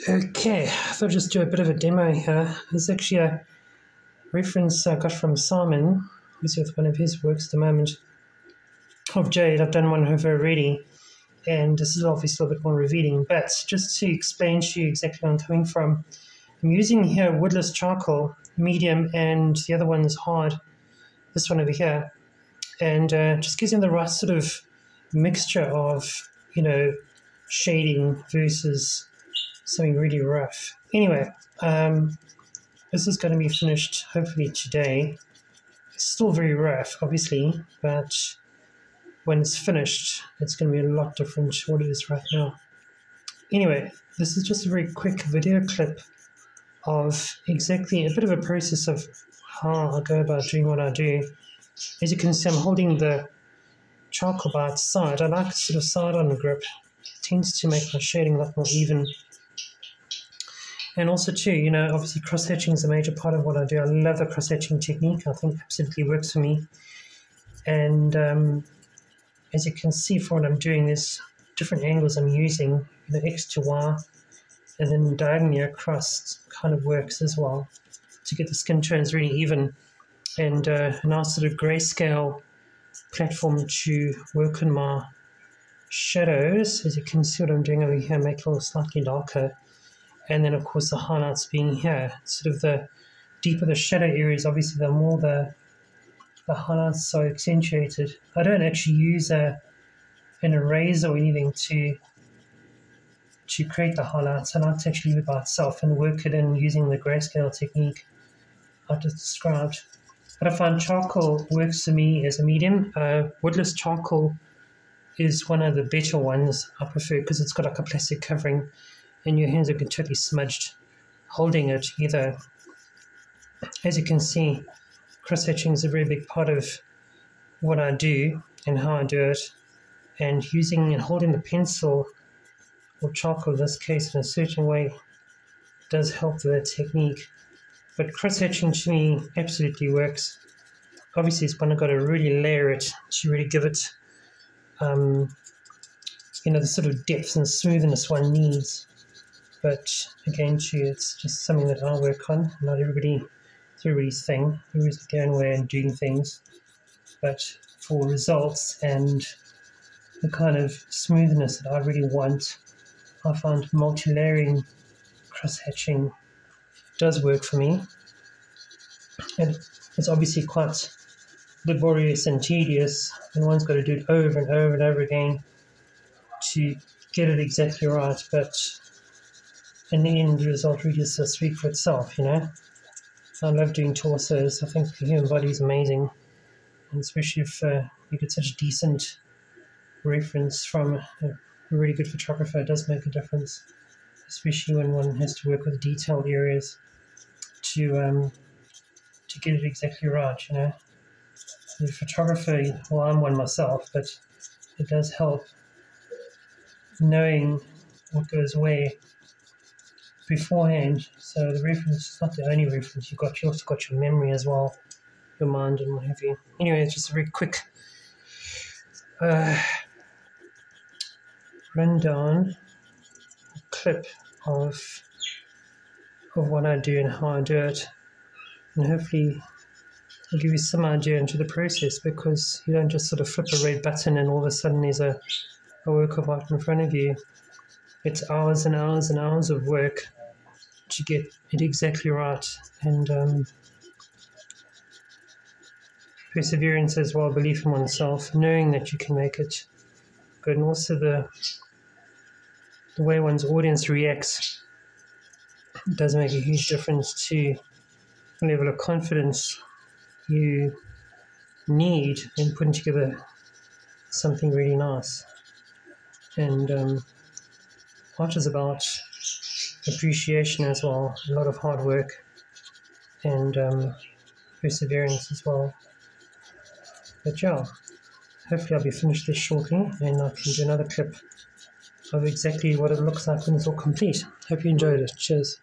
Okay, I thought I'd just do a bit of a demo here. There's actually a reference I got from Simon, who's with one of his works at the moment, of Jade. I've done one of her already, and this is obviously a bit more revealing, but just to explain to you exactly where I'm coming from, I'm using here woodless charcoal, medium, and the other one's hard, this one over here, and just gives me the right sort of mixture of, shading versus something really rough. Anyway, this is going to be finished hopefully today. It's still very rough, obviously, but when it's finished, it's going to be a lot different to what it is right now. Anyway, this is just a very quick video clip of exactly a bit of a process of how I go about doing what I do. As you can see, I'm holding the charcoal by its side. I like a sort of side-on grip. It tends to make my shading a lot more even. And also too, obviously cross-hatching is a major part of what I do. I love the cross-hatching technique. I think it absolutely works for me. And as you can see from what I'm doing, there's different angles I'm using, X to Y, and then diagonally across kind of works as well to get the skin tones really even. And a nice sort of grayscale platform to work on my shadows. As you can see what I'm doing over here, make it a little slightly darker. And then, of course, the highlights being here. Sort of the deeper the shadow areas, obviously, the more the highlights are accentuated. I don't actually use an eraser or anything to create the highlights. I like to actually leave it by itself and work it in using the grayscale technique I just described. But I find charcoal works for me as a medium. Woodless charcoal is one of the better ones I prefer because it's got like a plastic covering, and your hands are totally smudged holding it either. As you can see, cross-hatching is a very big part of what I do and how I do it, and using and holding the pencil or charcoal in this case in a certain way does help the technique. But cross-hatching to me absolutely works. Obviously it's when I've got to really layer it to really give it the sort of depth and smoothness one needs. But again, too, it's just something that I work on. Not everybody's thing. Everybody's got their own way of doing things. But for results and the kind of smoothness that I really want, I find multi-layering cross-hatching does work for me. And it's obviously quite laborious and tedious, and one's got to do it over and over and over again to get it exactly right. But in the end, the result really does speak for itself, I love doing torsos. I think the human body is amazing, and especially if you get such a decent reference from a really good photographer, it does make a difference, especially when one has to work with detailed areas to get it exactly right, The photographer, well, I'm one myself, but it does help knowing what goes where beforehand. So the reference is not the only reference you also got your memory as well, your mind and what have you. Anyway, it's just a very quick rundown clip of what I do and how I do it, and hopefully I'll give you some idea into the process, because you don't just sort of flip a red button and all of a sudden there's a work of art in front of you. It's hours and hours and hours of work to get it exactly right, and perseverance as well, belief in oneself, knowing that you can make it good, and also the way one's audience reacts does make a huge difference to the level of confidence you need in putting together something really nice. And art is about appreciation as well, a lot of hard work and perseverance as well. But yeah, hopefully I'll be finished this shortly, and I can do another clip of exactly what it looks like when it's all complete. Hope you enjoyed it. Cheers.